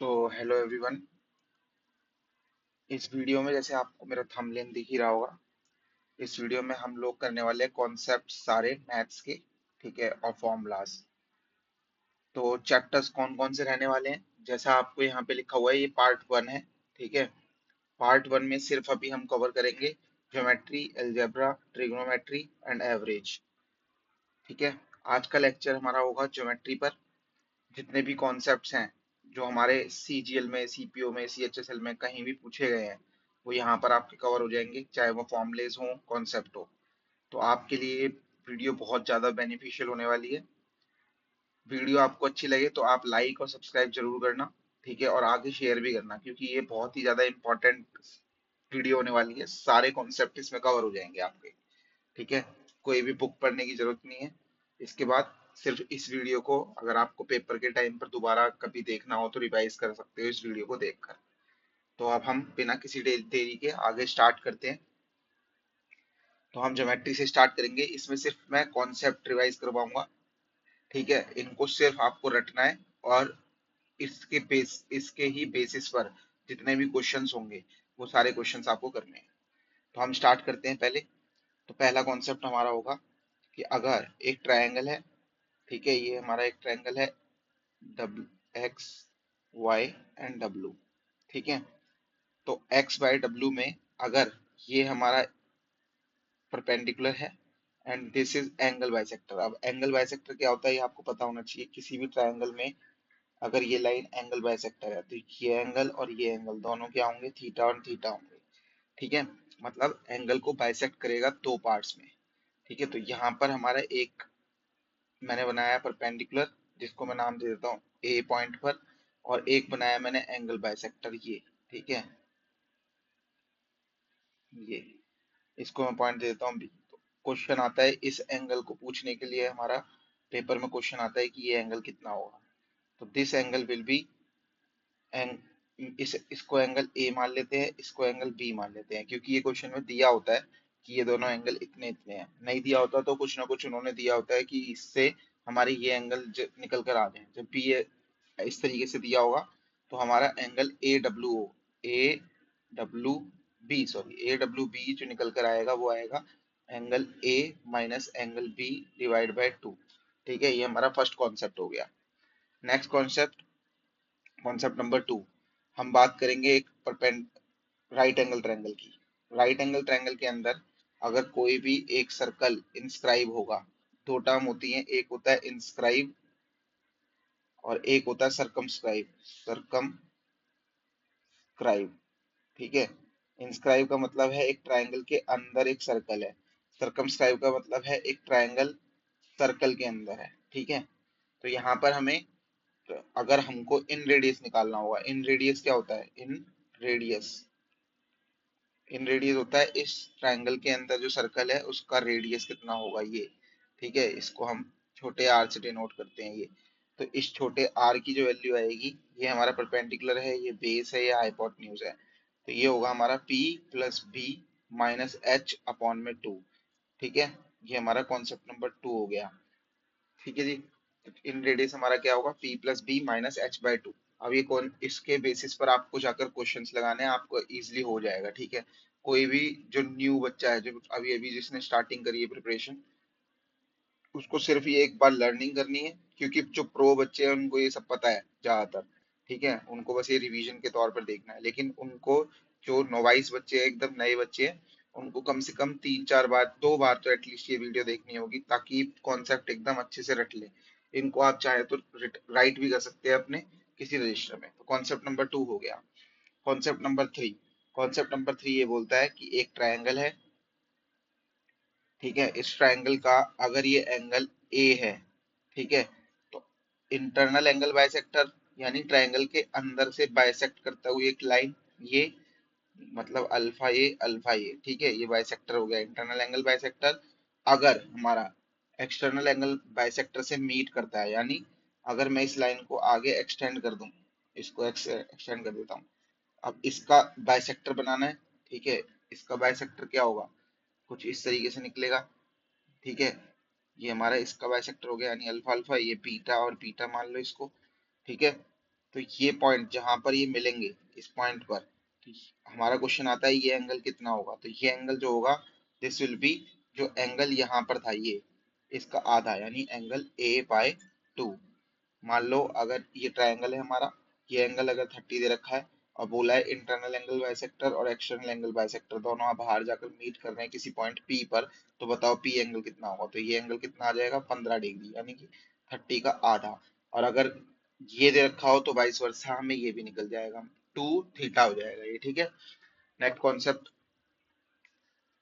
तो hello everyone. इस video में जैसे आपको मेरा थंबनेल दिख ही रहा होगा, इस वीडियो में हम लोग करने वाले कॉन्सेप्ट सारे मैथ्स के, ठीक है, और फॉर्मूलाज। तो चैप्टर्स कौन कौन से रहने वाले हैं, जैसा आपको यहाँ पे लिखा हुआ है, ये पार्ट वन है। ठीक है, पार्ट वन में सिर्फ अभी हम कवर करेंगे geometry, algebra, trigonometry and average. ठीक है, आज का लेक्चर हमारा होगा ज्योमेट्री पर। जितने भी कॉन्सेप्ट्स हैं जो हमारे सीजीएल में, सीपीओ में, सीएचएसएल में कहीं भी पूछे गए हैं, वो यहाँ पर आपके कवर हो जाएंगे, चाहे वो फॉर्मूलेज हो, कॉन्सेप्ट हो। तो आपके लिए ये वीडियो बहुत ज़्यादा बेनिफिशियल होने वाली है। वीडियो आपको अच्छी लगे तो आप लाइक और सब्सक्राइब जरूर करना, ठीक है, और आगे शेयर भी करना, क्योंकि ये बहुत ही ज़्यादा इंपॉर्टेंट वीडियो होने वाली है। सारे कॉन्सेप्ट इसमें कवर हो जाएंगे आपके। ठीक है, कोई भी बुक पढ़ने की जरूरत नहीं है। इसके बाद सिर्फ इस वीडियो को अगर आपको पेपर के टाइम पर दोबारा कभी देखना हो तो रिवाइज कर सकते हो इस वीडियो को देखकर। तो अब हम बिना किसी देरी के आगे स्टार्ट करते हैं। तो हम ज्योमेट्री से स्टार्ट करेंगे। इसमें सिर्फ मैं कॉन्सेप्ट रिवाइज करवाऊंगा, ठीक है, इनको सिर्फ आपको रटना है। और इसके ही बेसिस पर जितने भी क्वेश्चंस होंगे वो सारे क्वेश्चंस आपको करने हैं। तो हम स्टार्ट करते हैं पहले। तो पहला कॉन्सेप्ट हमारा होगा कि अगर एक ट्रायंगल है, ठीक है, ये हमारा एक ट्रायंगल है, W, X, Y and W. ठीक है, तो एक्स बाई डब्ल्यू में अगर ये हमारा परपेंडिकुलर है and this is angle bisector. अब एंगल बाइसेक्टर क्या होता है ये आपको पता होना चाहिए। किसी भी ट्रायंगल में अगर ये लाइन एंगल बाइसेक्टर है तो ये एंगल और ये एंगल दोनों क्या होंगे, थीटा और थीटा होंगे। ठीक है, मतलब एंगल को बाइसेक्ट करेगा दो पार्ट्स में। ठीक है, तो यहाँ पर हमारा एक मैंने बनाया परपेंडिकुलर, जिसको मैं नाम दे देता हूँ ए पॉइंट पर, और एक बनाया मैंने एंगल बाइसेक्टर ये। ठीक है, ये इसको मैं पॉइंट दे देता हूँ बी। तो क्वेश्चन आता है इस एंगल को पूछने के लिए, हमारा पेपर में क्वेश्चन आता है कि ये एंगल कितना होगा। तो दिस एंगल विल बी एंग इसको एंगल ए मान लेते हैं, इसको एंगल बी मान लेते हैं, क्योंकि ये क्वेश्चन में दिया होता है कि ये दोनों एंगल इतने इतने हैं। नहीं दिया होता तो कुछ ना कुछ उन्होंने दिया होता है कि इससे हमारे ये एंगल निकल कर आ जाए। जब भी ये इस तरीके से दिया होगा तो हमारा angle A W B, sorry A W B जो निकल कर आएगा वो आएगा angle A minus angle B divide by two. ठीक है, ये हमारा फर्स्ट कॉन्सेप्ट हो गया। Next concept, concept number two, हम बात करेंगे एक राइट एंगल ट्रायंगल की। राइट एंगल ट्रायंगल के अंदर अगर कोई भी एक सर्कल इंस्क्राइब होगा, दो टर्म होती है, एक होता है इंस्क्राइब और एक होता है सरकमस्क्राइब। सरकमस्क्राइब, ठीक है, इंस्क्राइब का मतलब है एक ट्रायंगल के अंदर एक सर्कल है, सरकमस्क्राइब का मतलब है एक ट्रायंगल सर्कल के अंदर है। ठीक है, तो यहाँ पर हमें, अगर हमको इन रेडियस निकालना होगा, इन रेडियस क्या होता है, रेडियस इन रेडियस होता है इस ट्रायंगल के अंदर जो सर्कल है उसका रेडियस कितना होगा ये। ठीक है, इसको हम छोटे आर से डिनोट करते हैं ये। तो इस छोटे आर की जो वैल्यू आएगी, ये हमारा परपेंडिकुलर है, ये बेस है, ये हाइपोटेन्यूज है, तो ये होगा हमारा p plus B minus H upon में टू। ठीक है, ये हमारा कॉन्सेप्ट नंबर टू हो गया। ठीक है जी, तो इन रेडियस हमारा क्या होगा, p plus B minus H by two. अब ये कौन, इसके बेसिस पर आपको जाकर क्वेश्चंस लगाने हैं, आपको इजीली हो जाएगा। ठीक है, कोई भी जो न्यू बच्चा है, जो अभी अभी जिसने स्टार्टिंग करी है प्रिपरेशन, उसको सिर्फ ये एक बार लर्निंग करनी है, क्योंकि जो प्रो बच्चे हैं उनको ये सब पता है ज्यादातर। ठीक है, उनको बस ये रिवीजन के तौर पर देखना है, लेकिन उनको जो नोवाइस बच्चे हैं, एकदम नए बच्चे हैं, उनको कम से कम तीन चार बार, दो बार तो एटलीस्ट ये वीडियो देखनी होगी, ताकि कॉन्सेप्ट एकदम अच्छे से रट ले। इनको आप चाहे तो राइट भी कर सकते हैं अपने किसी रजिस्टर में। तो कॉन्सेप्ट नंबर टू हो गया। Concept number three, concept number three ये बोलता है कि एक ट्रायंगल है, ठीक है, इस ट्रायंगल का अगर ये एंगल ए है, ठीक है, तो इंटरनल एंगल बाइसेक्टर, यानी ट्रायंगल के अंदर से बाइसेक्ट करता हुआ एक लाइन, ये मतलब अल्फा ए, ठीक है, ये बाइसेक्टर हो गया, इंटरनल एंगल बाइसेक्टर। अगर हमारा एक्सटर्नल एंगल बाइसेक्टर से मीट करता है, यानी अगर मैं इस लाइन को आगे एक्सटेंड कर दूं, इसको एक्सटेंड कर देता हूँ, अब इसका बाइसेक्टर बनाना है। ठीक है, इसका बाइसेक्टर क्या होगा, कुछ इस तरीके से निकलेगा। ठीक है, ये हमारा इसका बाइसेक्टर हो गया, यानी अल्फा अल्फा, ये बीटा और बीटा मान लो इसको। ठीक है, तो ये पॉइंट जहां पर ये मिलेंगे, इस पॉइंट पर, तो हमारा क्वेश्चन आता है ये एंगल कितना होगा। तो ये एंगल जो होगा, दिस विल बी, जो एंगल यहाँ पर था ये, इसका आधा, यानी एंगल A/2। मान लो अगर ये ट्रायंगल है हमारा, ये एंगल अगर 30 दे रखा है, और बोला है इंटरनल एंगल बाइसेक्टर और एक्सटर्नल एंगल बाइसेक्टर दोनों आप बाहर जाकर मीट कर रहे हैं किसी पॉइंट P पर, तो बताओ P एंगल कितना होगा। तो ये एंगल कितना आ जाएगा, 15 डिग्री, यानी कि 30 का आधा। और अगर ये दे रखा हो तो वाइस वर्सा हमें ये भी निकल जाएगा, 2 थीटा हो जाएगा ये, ठीक है। नेक्स्ट कॉन्सेप्ट,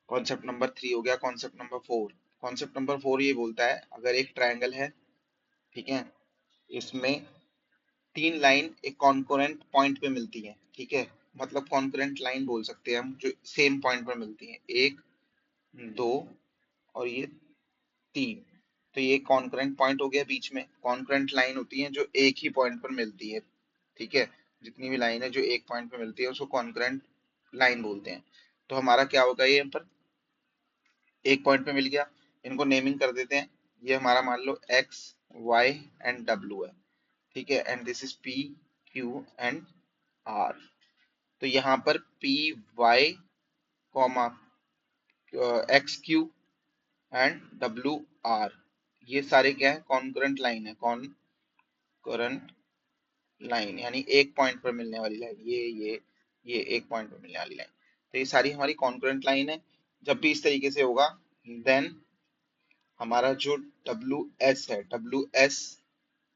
कॉन्सेप्ट नंबर 3 हो गया। कॉन्सेप्ट नंबर 4 ये बोलता है, अगर एक ट्रायंगल है, ठीक है, इसमें तीन लाइन एक कॉन्करेंट पॉइंट पे मिलती है, ठीक है, मतलब कॉन्करेंट लाइन बोल सकते हैं हम, जो सेम पॉइंट पर मिलती है, 1, 2 और ये 3। तो ये कॉन्करेंट पॉइंट हो गया, बीच में कॉन्करेंट लाइन होती है जो एक ही पॉइंट पर मिलती है, ठीक है। जितनी भी लाइन है जो एक पॉइंट पे मिलती है उसको कॉन्करेंट लाइन बोलते हैं। तो हमारा क्या होगा, ये यहाँ पर एक पॉइंट पे मिल गया, इनको नेमिंग कर देते हैं। ये हमारा मान लो एक्स, वाई एंड डब्ल्यू है, ठीक है, and this is P, Q and R. तो यहाँ पर P, Y, comma, X Q and W R, ये सारे क्या है, कॉन्करेंट लाइन है, कॉन्करेंट लाइन यानी एक पॉइंट पर मिलने वाली लाइन, ये एक पॉइंट पर मिलने वाली लाइन। तो ये सारी हमारी कॉन्करेंट लाइन है। जब भी इस तरीके से होगा, देन हमारा जो डब्ल्यू एस है, डब्ल्यू एस,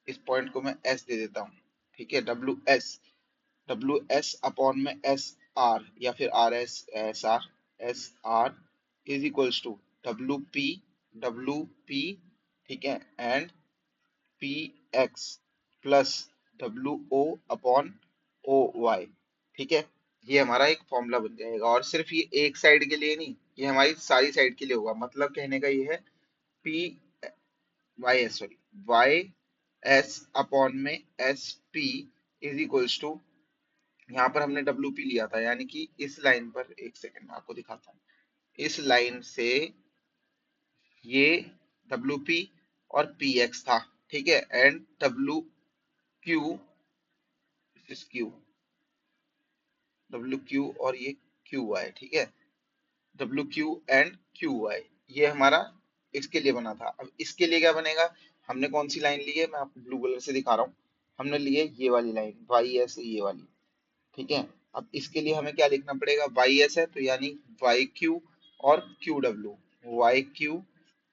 इस पॉइंट को मैं एस दे देता हूँ, ठीक है, डब्ल्यू एस अपॉन में एस आर, या फिर R S, S R is equals to W P, ठीक है, and P X plus W O upon O Y, ठीक है। ये हमारा एक फॉर्मूला बन जाएगा, और सिर्फ ये एक साइड के लिए नहीं, ये हमारी सारी साइड के लिए होगा। मतलब कहने का ये है, P Y S, sorry, Y S upon में S P is equals to, यहाँ पर हमने डब्ल्यू पी लिया था, यानी कि इस लाइन पर, एक सेकंड में आपको दिखाता हूँ, इस लाइन से ये डब्ल्यू पी और पी एक्स था, ठीक है, एंड डब्ल्यू क्यू, इस क्यू, डब्ल्यू क्यू और ये क्यू वाई, ठीक है, W Q and Q Y, ये हमारा इसके लिए बना था। अब इसके लिए क्या बनेगा, हमने कौन सी लाइन ली है, मैं आपको ब्लू कलर से दिखा रहा हूँ, हमने ली है ये वाली लाइन, वाई एस, ये वाली, ठीक है। अब इसके लिए हमें क्या लिखना पड़ेगा, वाई एस है तो यानी वाई क्यू और Q W, Y Q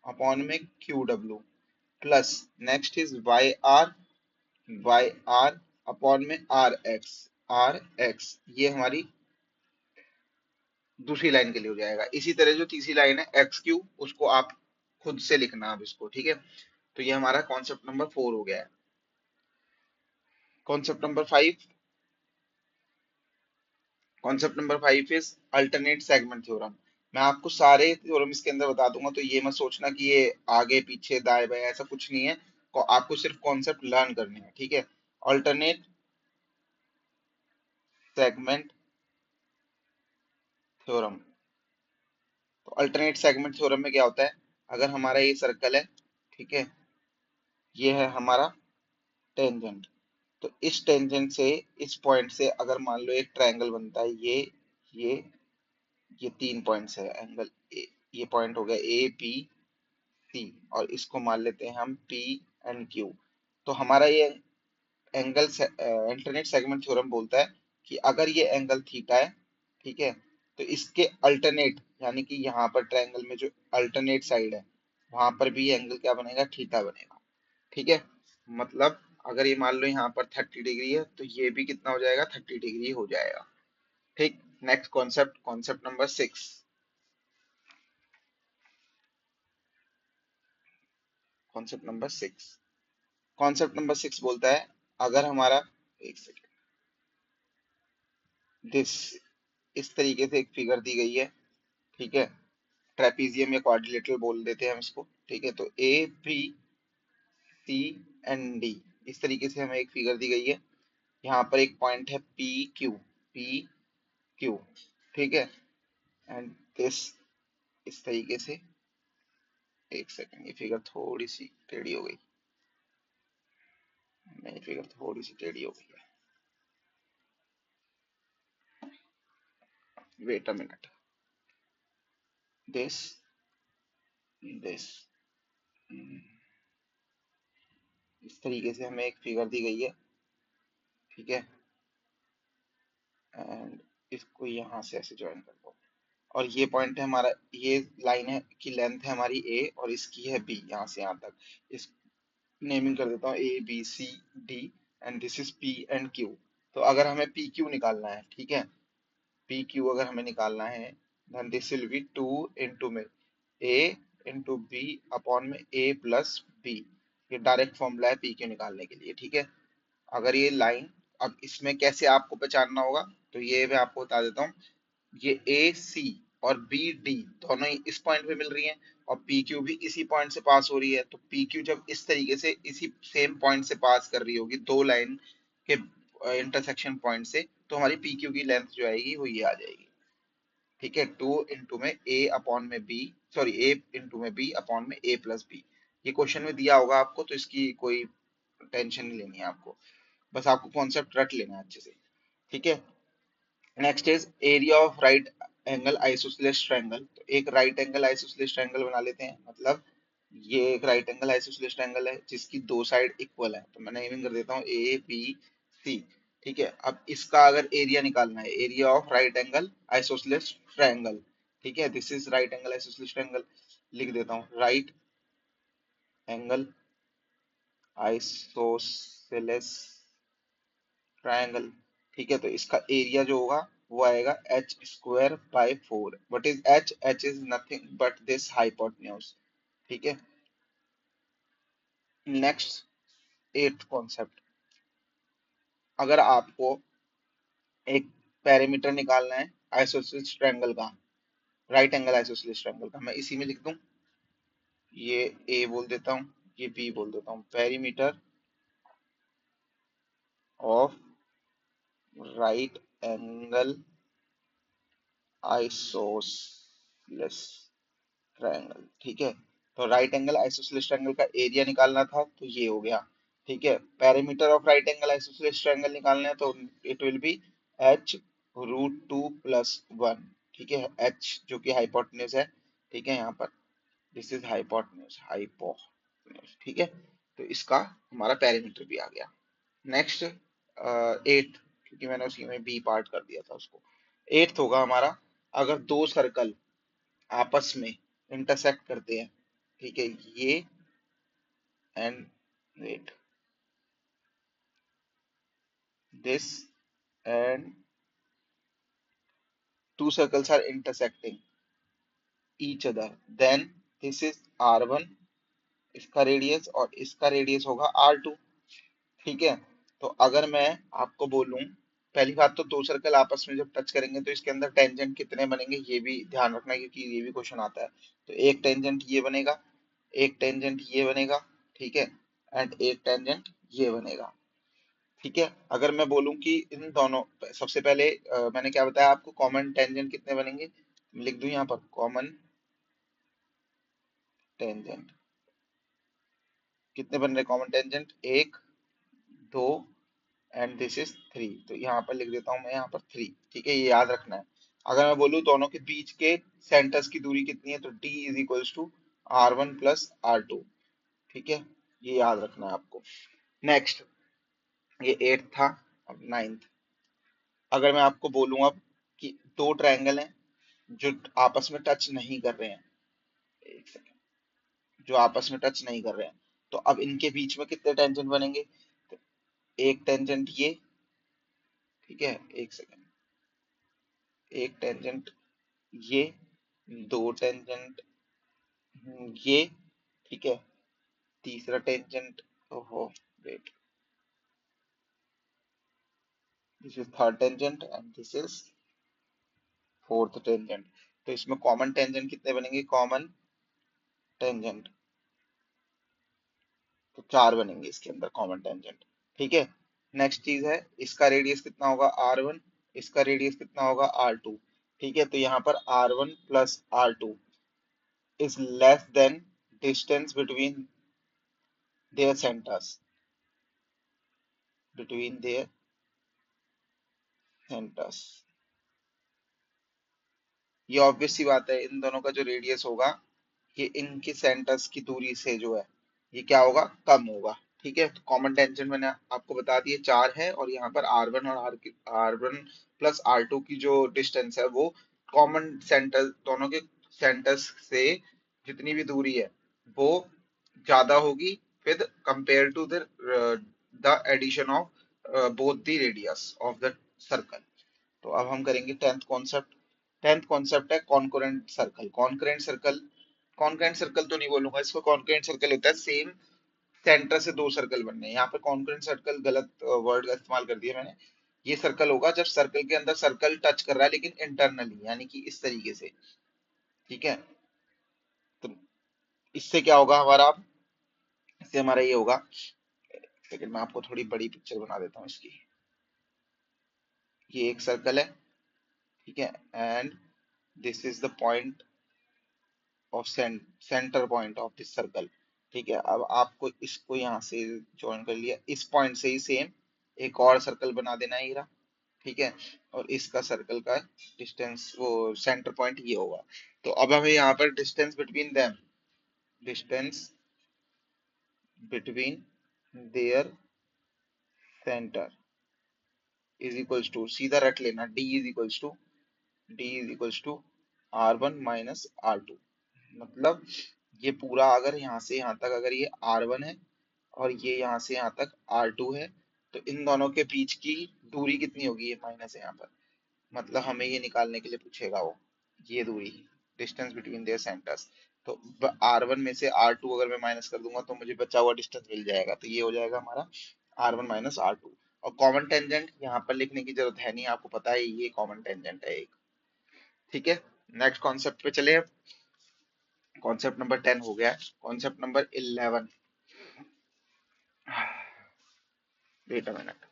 upon में Q W, plus next is Y R upon में आर एक्स, ये हमारी दूसरी लाइन के लिए हो जाएगा। इसी तरह जो तीसरी लाइन है एक्स क्यू, उसको आप खुद से लिखना अब इसको, ठीक है। तो ये हमारा कॉन्सेप्ट नंबर 4 हो गया है। Concept number 5, concept number 5 is alternate segment theorem. मैं आपको सारे थ्योरम इसके अंदर बता दूंगा, तो ये मत सोचना कि ये आगे पीछे दाएं बाएं, ऐसा कुछ नहीं है। आपको सिर्फ कॉन्सेप्ट लर्न करने हैं, ठीक है। अल्टरनेट सेगमेंट थ्योरम, तो अल्टरनेट सेगमेंट थ्योरम में क्या होता है, अगर हमारा ये सर्कल है, ठीक है, ये है हमारा टेंजेंट, तो इस टेंजेंट से, इस पॉइंट से अगर मान लो एक ट्रायंगल बनता है, ये ये 3 पॉइंट्स है, एंगल ए, ये पॉइंट हो गया ए बी सी, और इसको मान लेते हैं हम पी एंड क्यू। तो हमारा ये एंगल अल्टरनेट सेगमेंट थ्योरम बोलता है कि अगर ये एंगल थीटा है, ठीक है, तो इसके अल्टरनेट, यानी कि यहाँ पर ट्रायंगल में जो अल्टरनेट साइड है, वहां पर भी ये एंगल क्या बनेगा, थीटा बनेगा, ठीक है। मतलब अगर ये मान लो यहाँ पर 30 डिग्री है, तो ये भी कितना हो जाएगा, 30 डिग्री हो जाएगा, ठीक। Next concept, concept number 6, concept number 6, concept number 6 बोलता है, अगर हमारा, एक सेकेंड, दिस, इस तरीके से एक फिगर दी गई है, ठीक है, ट्रेपीजियम या क्वाड्रिलेटरल बोल देते हैं हम इसको, ठीक है। तो A B C and D, इस तरीके से हमें एक फिगर दी गई है। यहाँ पर एक पॉइंट है पी क्यू, ठीक है, एंड दिस, इस तरीके से, एक सेकंड, ये फिगर थोड़ी सी टेढ़ी हो गई, नहीं, फिगर थोड़ी सी टेढ़ी हो गई है, wait a minute, this this इस तरीके से हमें एक फिगर दी गई है, ठीक है, एंड इसको यहाँ से ऐसे ज्वाइन कर दो, और ये पॉइंट है हमारा, ये लाइन है की लेंथ है हमारी ए और इसकी है बी, यहाँ से यहाँ तक। इस नेमिंग कर देता हूँ A B C D, and this is P and Q. तो अगर हमें पी क्यू निकालना है, ठीक है, पी क्यू अगर हमें निकालना है, then this will be two into में ए इंटू बी अपॉन में ए प्लस बी। ये डायरेक्ट फॉर्मूला है पी क्यू निकालने के लिए, ठीक है। अगर ये लाइन, अब इसमें कैसे आपको पहचानना होगा, तो ये मैं आपको बता देता हूँ। ये ए सी और बी डी दोनों ही इस पॉइंट पे मिल रही हैं, और पी क्यू भी इसी पॉइंट से पास हो रही है। तो पी क्यू जब इस तरीके से इसी सेम पॉइंट से पास कर रही होगी, दो लाइन के इंटरसेक्शन पॉइंट से, तो हमारी पी क्यू की लेंथ जो आएगी वो ये आ जाएगी, ठीक है, टू इंटू में ए अपॉन में बी, सॉरी ए इंटू में बी अपॉन में ए प्लस बी। ये क्वेश्चन में दिया होगा आपको, तो इसकी कोई टेंशन नहीं लेनी है आपको, बस आपको कॉन्सेप्ट रट लेना है अच्छे से, ठीक है। Next is area of right angle isosceles triangle. तो एक राइट एंगल आइसोसेलेस ट्रायंगल बना लेते हैं, मतलब ये एक राइट एंगल आइसोसेलेस ट्रायंगल है जिसकी दो साइड इक्वल है, तो मैं नेमिंग कर देता हूँ ए बी सी, ठीक है। अब इसका अगर एरिया निकालना है, area of right angle isosceles triangle, ठीक है, this is right angle isosceles triangle, लिख देता हूँ राइट एंगल आइसोसेलेस ट्रायंगल, ठीक है। तो इसका एरिया जो होगा वो आएगा H square by four. What is H? H is nothing but this hypotenuse, ठीक है। नेक्स्ट, एट्थ कॉन्सेप्ट, अगर आपको एक पैरामीटर निकालना है आइसोसेलेस ट्रायंगल का, राइट एंगल आइसोसेलेस ट्रायंगल का, मैं इसी में लिख दूं, ये ए बोल देता हूँ, ये बी बोल देता हूँ, perimeter of right angle isosceles triangle, ठीक है। तो राइट एंगल आइसोसेलेस ट्रायंगल का एरिया निकालना था, तो ये हो गया, ठीक है। Perimeter of right angle isosceles triangle निकालना है, तो it will be H root two plus one, ठीक है, एच जो कि हाइपोटेन्यूज है, ठीक है, यहाँ पर दिस इज हाइपोटेन्यूज, हाइपोटेन्यूज, ठीक है। तो इसका हमारा पेरीमीटर भी आ गया। नेक्स्ट एट, क्योंकि मैंने उसी में बी पार्ट कर दिया था उसको, एट्थ होगा हमारा, अगर दो सर्कल आपस में इंटरसेक्ट करते हैं, ठीक है, ये and wait this and two circles are intersecting each other, then this is r1, इसका रेडियस और इसका रेडियस होगा r2, ठीक है। तो अगर मैं आपको बोलूं, पहली बात तो दो सर्कल आपस में जब टच करेंगे तो इसके अंदर टेंजेंट कितने बनेंगे ये भी ध्यान रखना, क्योंकि ये भी क्वेश्चन आता है। तो एक टेंजेंट ये बनेगा, एक टेंजेंट ये बनेगा, ठीक है, एंड एक टेंजेंट ये बनेगा, ठीक है। अगर मैं बोलूं कि इन दोनों, सबसे पहले मैंने क्या बताया आपको, कॉमन टेंजेंट कितने बनेंगे, लिख दूं यहाँ पर कॉमन टेंजेंट कितने बन रहे, कॉमन टेंजेंट एक, दो, एंड दिस इज थ्री, तो यहाँ पर लिख देता हूँ मैं यहाँ पर थ्री, ठीक है, ये याद रखना है। अगर मैं बोलूँ दोनों के बीच के सेंटर्स की दूरी कितनी है, तो d is equals to R one plus R two, ठीक है, ये याद रखना है आपको। नेक्स्ट, ये एट था, अब नाइन्थ, अगर मैं आपको बोलूँ अब कि दो ट्रायंगल हैं जो आपस में टच नहीं कर रहे हैं, एक सेकंड, जो आपस में टच नहीं कर रहे हैं, तो अब इनके बीच में कितने टेंजेंट बनेंगे, तो एक टेंजेंट ये, ठीक है, एक सेकंड, एक टेंजेंट ये, दो टेंजेंट ये, ठीक है, तीसरा टेंजेंट, ओहो wait, this is third tangent and this is fourth tangent. तो इसमें कॉमन टेंजेंट कितने बनेंगे, कॉमन टेंजेंट तो चार बनेंगे इसके अंदर कॉमन टेंजेंट, ठीक है। नेक्स्ट चीज है, इसका रेडियस कितना होगा आर वन, इसका रेडियस कितना होगा आर टू, ठीक है। तो यहाँ पर R one plus R two is less than distance between their centres, between their centres, ये ऑब्वियस सी बात है, इन दोनों का जो रेडियस होगा ये इनके सेंटर्स की दूरी से जो है ये क्या होगा, कम होगा। ठीक है, तो कॉमन टेंजेंट मैंने आपको बता दिए 4 है, और यहाँ पर R1 और R1 प्लस R2 की जो डिस्टेंस है वो कॉमन सेंटर, दोनों के सेंटर्स से जितनी भी दूरी है वो ज्यादा होगी with compare to the addition of both the radius of the circle. तो अब हम करेंगे टेंथ कॉन्सेप्ट। टेंथ कॉन्सेप्ट है concurrent circle. Concurrent circle, concurrent circle तो नहीं बोलूंगा इसको, कॉन्करेंट सर्कल होता है सेम सेंटर से दो सर्कल बनने हैं। यहाँ पे कॉन्करेंट सर्कल गलत वर्ड का इस्तेमाल कर दिया मैंने। ये सर्कल होगा जब सर्कल के अंदर सर्कल टच कर रहा है लेकिन इंटरनली, यानी कि इस तरीके से। ठीक है, तो इससे क्या होगा हमारा, अब इससे हमारा ये होगा, लेकिन मैं आपको थोड़ी बड़ी पिक्चर बना देता हूँ इसकी। ये एक सर्कल है, ठीक है, and this is the point of centre point of this circle. ठीक है, अब आपको इसको यहाँ से ज्वाइन कर लिया, इस पॉइंट से ही सेम एक और सर्कल बना देना है हीरा। ठीक है, और इसका सर्कल का डिस्टेंस, वो सेंटर पॉइंट ये होगा। तो अब हमें यहाँ पर distance between them, distance between their centre is equals to, सीधा रट लेना, d is equals to R1 minus R2। मतलब ये पूरा अगर यहाँ से यहाँ तक अगर ये R1 है और ये यहाँ से यहाँ तक R2 है, तो इन दोनों के बीच की दूरी कितनी होगी, ये माइनस है यहाँ पर, मतलब हमें ये निकालने के लिए पूछेगा वो, ये दूरी, डिस्टेंस बिटवीन देयर सेंटर्स। तो R1 में से R2 अगर मैं माइनस कर दूंगा तो मुझे बचा हुआ डिस्टेंस मिल जाएगा, तो ये हो जाएगा हमारा R1 माइनस R2। और कॉमन टेंजेंट यहाँ पर लिखने की जरूरत है नहीं, आपको पता है ये कॉमन टेंजेंट है एक। ठीक है, नेक्स्ट कॉन्सेप्ट पे चले। कॉन्सेप्ट नंबर 10 हो गया, concept number 11। Wait a minute.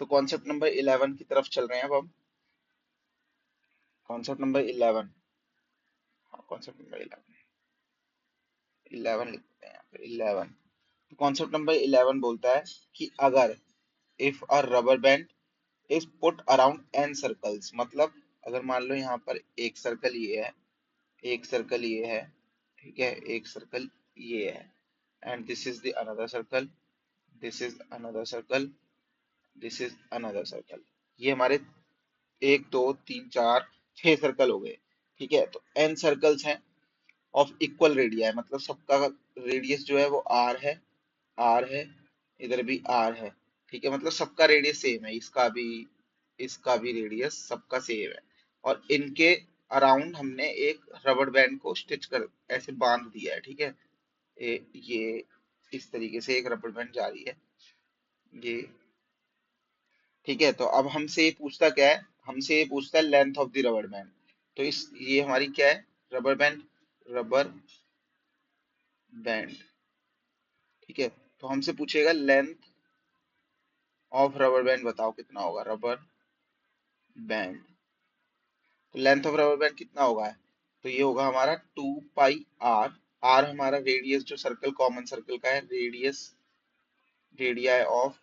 तो कॉन्सेप्ट नंबर 11 की तरफ चल रहे हैं अब हम। कॉन्सेप्ट नंबर 11, हाँ कॉन्सेप्ट नंबर 11 लिखते हैं यहाँ पे 11। तो कॉन्सेप्ट नंबर 11 बोलता है कि अगर if a rubber band is put around an circles, मतलब अगर मान लो यहाँ पर एक सर्कल ये है, एक सर्कल ये है, ठीक है, एक सर्कल ये है, and this is the another circle, this is another circle, this is another circle. ये हमारे एक दो तीन चार छह सर्कल हो गए। ठीक है, तो एन सर्कल्स हैं ऑफ इक्वल रेडिया है, मतलब सबका रेडियस जो है वो आर है, आर है, इधर भी आर है। ठीक है, मतलब सबका रेडियस सेम है, इसका भी रेडियस सबका सेम है। और इनके अराउंड हमने एक रबड़ बैंड को स्टिच कर ऐसे बांध दिया है। ठीक है, ये इस तरीके से एक रबड़ बैंड जारी है ये। ठीक है, तो अब हमसे ये पूछता क्या है, हमसे ये पूछता है length of the rubber band. तो इस ये हमारी क्या है, रबर बैंड, रबर बैंड। ठीक है, तो हमसे पूछेगा लेंथ ऑफ रबर बैंड बताओ कितना होगा, रबर बैंड। तो लेंथ ऑफ रबर बैंड कितना होगा, तो ये होगा हमारा 2 पाई आर। आर हमारा रेडियस जो सर्कल, कॉमन सर्कल का है, radius, radii of,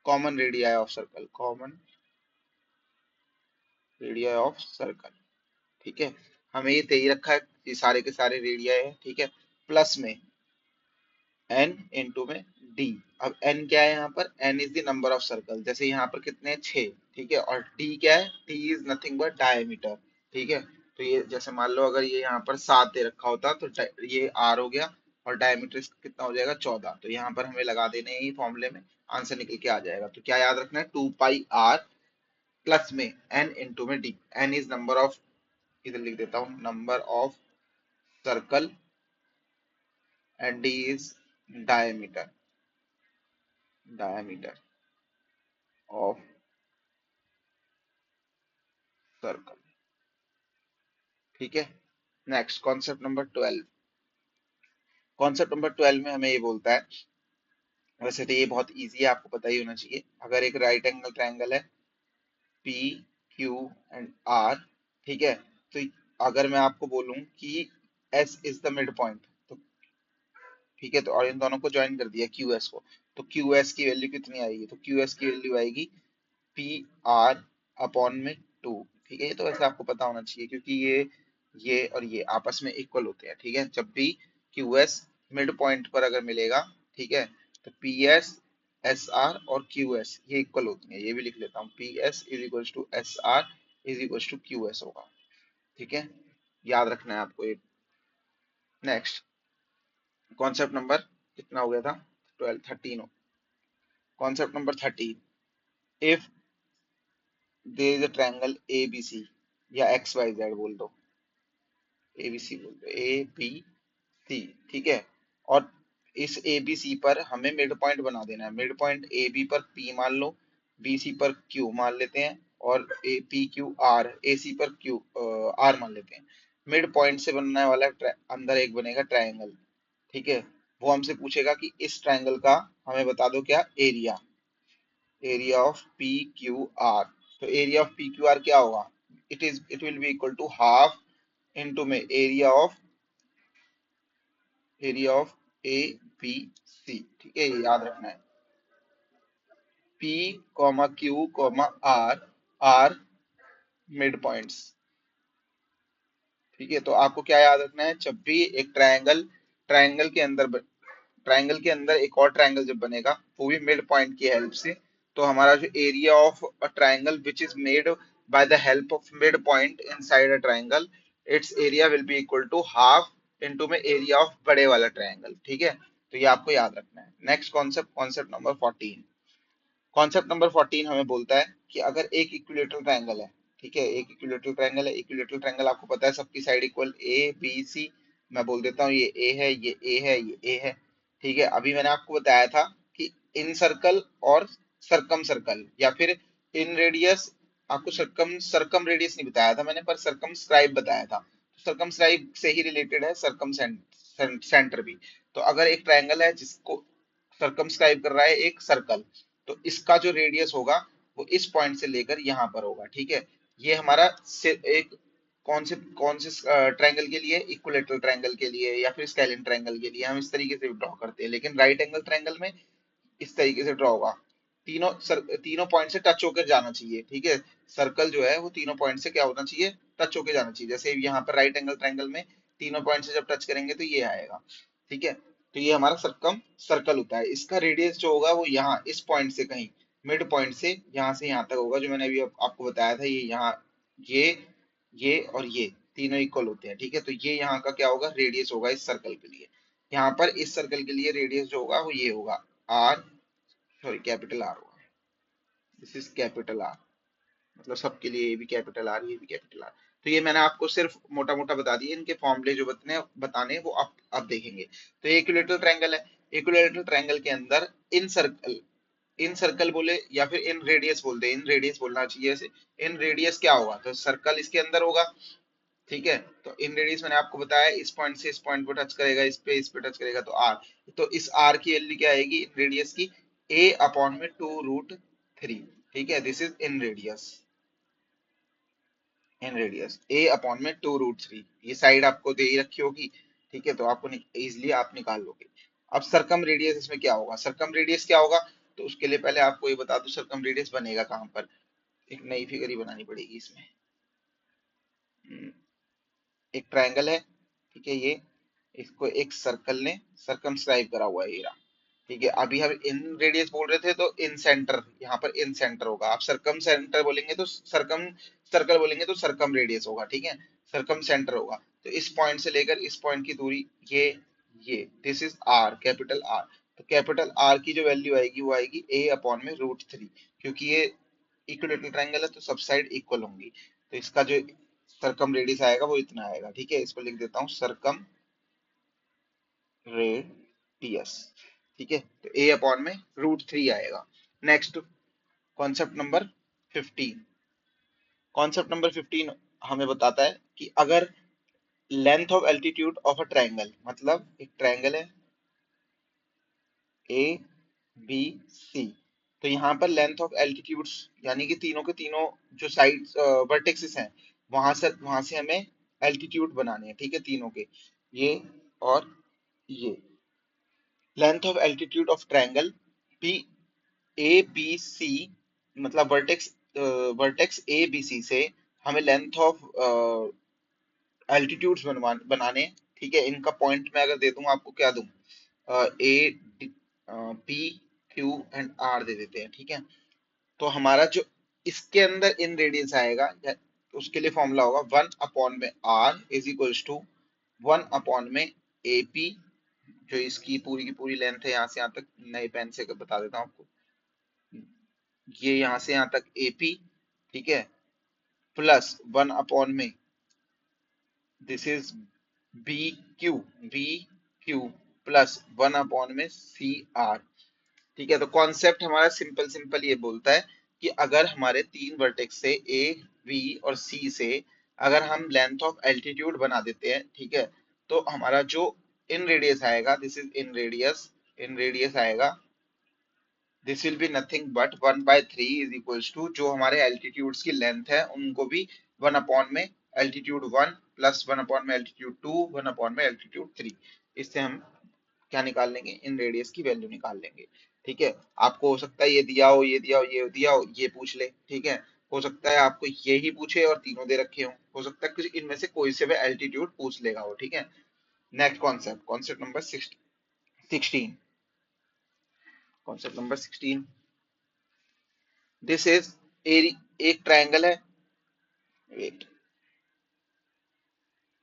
common radii of circle, common radii of circle. ठीक है, हमें ये दे ही रखा है, ये सारे के सारे रेडियाई है। ठीक है, प्लस में n इंटू में d। अब n क्या है यहाँ पर, n is the number of circle, जैसे यहाँ पर कितने हैं, 6। ठीक है, और d क्या है, d is nothing but diameter. ठीक है, तो ये जैसे मान लो अगर ये यहाँ पर 7 दे रखा होता तो ये r हो गया, और डायमीटर इसका कितना हो जाएगा, 14। तो यहाँ पर हमें लगा देने हैं फॉर्मूले में, आंसर निकल के आ जाएगा। तो क्या याद रखना है, 2 पाई r प्लस में n इंटू में d। n is number of, इधर लिख देता हूँ, number of circle, and d is diameter, diameter of circle। ठीक है, next concept number 12। Concept number 12 में हमें ये बोलता है, वैसे तो ये बहुत इजी है, आपको पता ही होना चाहिए। अगर एक राइट एंगल ट्रायंगल है पी क्यू एंड आर, ठीक है, तो अगर मैं आपको बोलूं कि S is the mid point, तो ठीक है, तो और इन दोनों को ज्वाइन कर दिया क्यू एस को, तो क्यू एस की वैल्यू कितनी आएगी, तो क्यू एस की वैल्यू आएगी पी आर अपॉन में टू। ठीक है, ये तो वैसे आपको पता होना चाहिए क्योंकि ये और ये आपस में इक्वल होते हैं। ठीक है, जब भी क्यू एस मिड पॉइंट पर अगर मिलेगा, ठीक है, तो पी एस एस आर और क्यू एस ये इक्वल होती हैं। ये भी लिख लेता हूँ, P S is equal to S R is equal to Q S होगा। ठीक है, याद रखना है आपको ये। नेक्स्ट कॉन्सेप्ट नंबर कितना हो गया था, 12 13 concept number 13, if there is a triangle A B C, या एक्स वाई जेड बोल दो, ए बी सी बोल दो, ए बी सी। ठीक है, और इस ए बी सी पर हमें मिड पॉइंट बना देना है। मिड पॉइंट ए बी पर पी मान लो, बी सी पर क्यू मान लेते हैं, और ए पी क्यू आर ए सी पर क्यू आर मान लेते हैं। मिड पॉइंट से बनने वाला अंदर एक बनेगा ट्रायंगल। ठीक है, वो हमसे पूछेगा कि इस ट्रायंगल का हमें बता दो क्या area, area of P Q R. तो area of P Q R क्या होगा, it will be equal to half into में area of A B C. ठीक है, ये याद रखना है, P comma Q comma R, are midpoints. ठीक है, तो आपको क्या याद रखना है, जब भी एक ट्रायंगल के अंदर ट्रायंगल के अंदर एक और ट्रायंगल जब बनेगा, वो भी मिड पॉइंट की हेल्प से, तो हमारा जो area of a triangle which is made by the help of mid point inside a triangle, its area will be equal to half into में एरिया ऑफ बड़े वाला ट्रायंगल। ठीक है, तो ये आपको याद रखना है। Next concept, concept number 14, concept number 14 हमें बोलता है कि अगर एक इक्विलेटरल ट्रायंगल है, ठीक है, एक इक्विलेटरल ट्रायंगल है, इक्विलेटरल ट्रायंगल आपको पता है सबकी side equal A B C. मैं बोल देता हूँ ये ए है, ये ए है, ये ए है। ठीक है, अभी मैंने आपको बताया था कि इन सर्कल और सरकम सर्कल, या फिर इन रेडियस, आपको सरकम सरकम रेडियस नहीं बताया था मैंने, पर सरकम स्क्राइब बताया था। सरकम स्क्राइब से ही रिलेटेड है सरकम सेंटर भी। तो अगर एक ट्रायंगल है जिसको सरकमस्क्राइब कर रहा है एक सर्कल, तो इसका जो रेडियस होगा वो इस पॉइंट से लेकर यहाँ पर होगा। ठीक है, ये हमारा एक कौन से ट्रायंगल के लिए, इक्विलेटरल ट्रायंगल के लिए या फिर स्केलिन ट्रायंगल के लिए हम इस तरीके से ड्रॉ करते हैं। लेकिन राइट एंगल ट्रायंगल में इस तरीके से ड्रॉ होगा, तीनों पॉइंट से टच होकर जाना चाहिए। ठीक है, सर्कल जो है वो तीनों पॉइंट से क्या होना चाहिए, टच होकर जाना चाहिए। जैसे यहाँ पर राइट एंगल ट्रायंगल में तीनों पॉइंट से जब टच करेंगे तो ये आएगा। ठीक है, तो ये हमारा सर्कम सर्कल होता है। इसका रेडियस जो होगा वो यहाँ इस पॉइंट से कहीं मिड पॉइंट से यहाँ तक होगा, जो मैंने अभी आपको बताया था। ये यहाँ ये ये और ये तीनों इक्वल होते हैं। ठीक है, तो ये यहाँ का क्या होगा, रेडियस होगा इस सर्कल के लिए। यहाँ पर इस सर्कल के लिए रेडियस जो होगा वो ये होगा, आर, सॉरी कैपिटल आर होगा। दिस इज कैपिटल आर, मतलब सबके लिए ये भी कैपिटल आर, ये भी कैपिटल आर। तो ये मैंने आपको सिर्फ मोटा मोटा बता दिए, इनके फॉर्मूले जो बताने वो आप देखेंगे। तो ये इक्विलेटरल ट्रायंगल है। इक्विलेटरल ट्रायंगल के अंदर इन सर्कल बोले या फिर इन रेडियस बोल दे, इन रेडियस बोलना चाहिए ऐसे। इन रेडियस क्या होगा, तो सर्कल इसके अंदर होगा। ठीक है, तो इन रेडियस मैंने आपको बताया इस पॉइंट से इस पॉइंट पर टच करेगा, इस पे टच करेगा, तो आर। तो इस आर की वैल्यू क्या आएगी इन रेडियस की, ए अपॉन में 2√3। ठीक है, this is in radius A upon में 2√3, ये साइड आपको दे ही रखी होगी। ठीक है, तो आपको इजिली आप निकाल लोगे। अब सरकम रेडियस इसमें क्या होगा, सरकम रेडियस क्या होगा, तो उसके लिए पहले आपको ये बता दो सरकम रेडियस बनेगा कहाँ पर। एक नई फिगर ही बनानी पड़ेगी इसमें। एक ट्रायंगल है, ठीक है, ये इसको एक सर्कल ने सरकमस्क्राइब करा हुआ है ये रहा। ठीक है, अभी हम इन रेडियस बोल रहे थे, तो इन सेंटर, यहाँ पर इन सेंटर होगा। आप सरकम सेंटर बोलेंगे तो सरकम सर्कल बोलेंगे तो सरकम रेडियस होगा। ठीक है, सरकम सेंटर होगा, तो इस पॉइंट से लेकर इस पॉइंट की दूरी ये this is R, capital R. तो कैपिटल आर की जो वैल्यू आएगी वो आएगी ए अपॉन में √3, क्योंकि ये इक्विलेटरल ट्रायंगल है तो सब साइड इक्वल होंगी। तो इसका जो सरकम रेडियस आएगा वो इतना आएगा। ठीक है, इसको लिख देता हूँ सरकम रेडियस। ठीक है, तो ए अपॉन में √3 आएगा। Next concept number 15, concept number 15 हमें बताता है कि अगर length of altitude of a triangle, मतलब एक ट्रायंगल है ए बी सी, तो यहाँ पर लेंथ ऑफ एल्टीट्यूड्स यानी कि तीनों के तीनों जो साइड वर्टेक्सेस हैं, वहां से हमें एल्टीट्यूड बनाने हैं। ठीक है, तीनों के, ये और ये length of altitude of triangle B A B C मतलब वर्टेक्स ए बी सी से हमें लेंथ ऑफ एल्टीट्यूड्स बनाने हैं, ठीक है। इनका पॉइंट मैं अगर दे दूं आपको, क्या दूं, A P Q and R दे देते हैं, ठीक है। तो हमारा जो इसके अंदर इन रेडियस आएगा उसके लिए फॉर्मूला होगा 1 अपॉन में R is equals to 1 upon में ए पी, जो इसकी पूरी की पूरी लेंथ है यहाँ से यहाँ तक, नए पेन से बता देता हूँ आपको, ये यहाँ से यहाँ तक एपी, ठीक है, प्लस 1 अपॉन में this is B Q, B Q plus 1 upon में सी आर, ठीक है। तो कॉन्सेप्ट हमारा सिंपल सिंपल ये बोलता है कि अगर हमारे तीन वर्टेक्स से ए बी और सी से अगर हम लेंथ ऑफ एल्टीट्यूड बना देते हैं, ठीक है, तो हमारा जो इन रेडियस आएगा, दिस इज इन रेडियस आएगा, this will be nothing but 1/3 is equals to जो हमारे एल्टीट्यूड्स की लेंथ है उनको भी 1 अपॉन में एल्टीट्यूड 1 प्लस 1 अपॉन में एल्टीट्यूड 2 1 अपॉन में एल्टीट्यूड 3, इससे हम क्या निकाल लेंगे, इन रेडियस की वैल्यू निकाल लेंगे, ठीक है। आपको हो सकता है ये दिया हो, ये दिया हो, ये दिया हो, ये पूछ ले, ठीक है। हो सकता है आपको ये ही पूछे और तीनों दे रखे हो सकता है कुछ इनमें से कोई से भी एल्टीट्यूड पूछ लेगा हो, ठीक है। Next concept, concept number 16, concept number 16, this is एक ट्रायंगल है, वेट,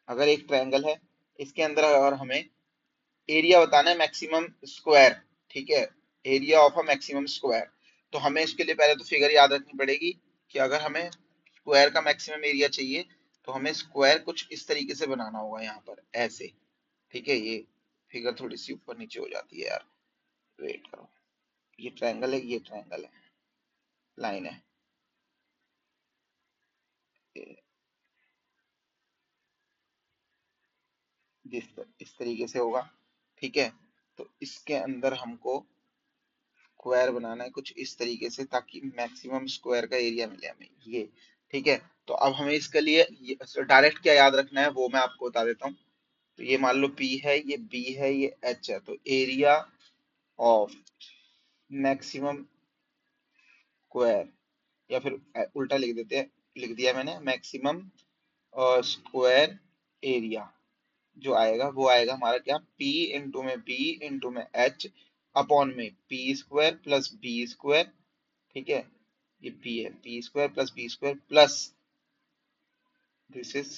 अगर एक ट्रायंगल है इसके अंदर और हमें एरिया बताना है मैक्सिमम स्क्वायर, ठीक है, area of a maximum square, तो हमें इसके लिए पहले तो फिगर याद रखनी पड़ेगी कि अगर हमें स्क्वायर का मैक्सिमम एरिया चाहिए तो हमें स्क्वायर कुछ इस तरीके से बनाना होगा यहाँ पर ऐसे, ठीक है। ये फिगर थोड़ी सी ऊपर नीचे हो जाती है यार, वेट करो, ये ट्रायंगल है, ये ट्रायंगल है, लाइन है, इस तरीके से होगा, ठीक है। तो इसके अंदर हमको स्क्वायर बनाना है कुछ इस तरीके से ताकि मैक्सिमम स्क्वायर का एरिया मिले हमें, ये, ठीक है। तो अब हमें इसके लिए डायरेक्ट क्या याद रखना है वो मैं आपको बता देता हूँ। तो ये मान लो P है, ये B है, ये H है, तो एरिया ऑफ मैक्सिमम स्क्वायर, या फिर उल्टा लिख देते हैं, लिख दिया मैंने, मैक्सिमम स्क्वायर एरिया जो आएगा वो आएगा हमारा क्या, P इंटू में B इंटू में H अपॉन में P square plus B square, ठीक है, ये P है, P square plus B square plus this is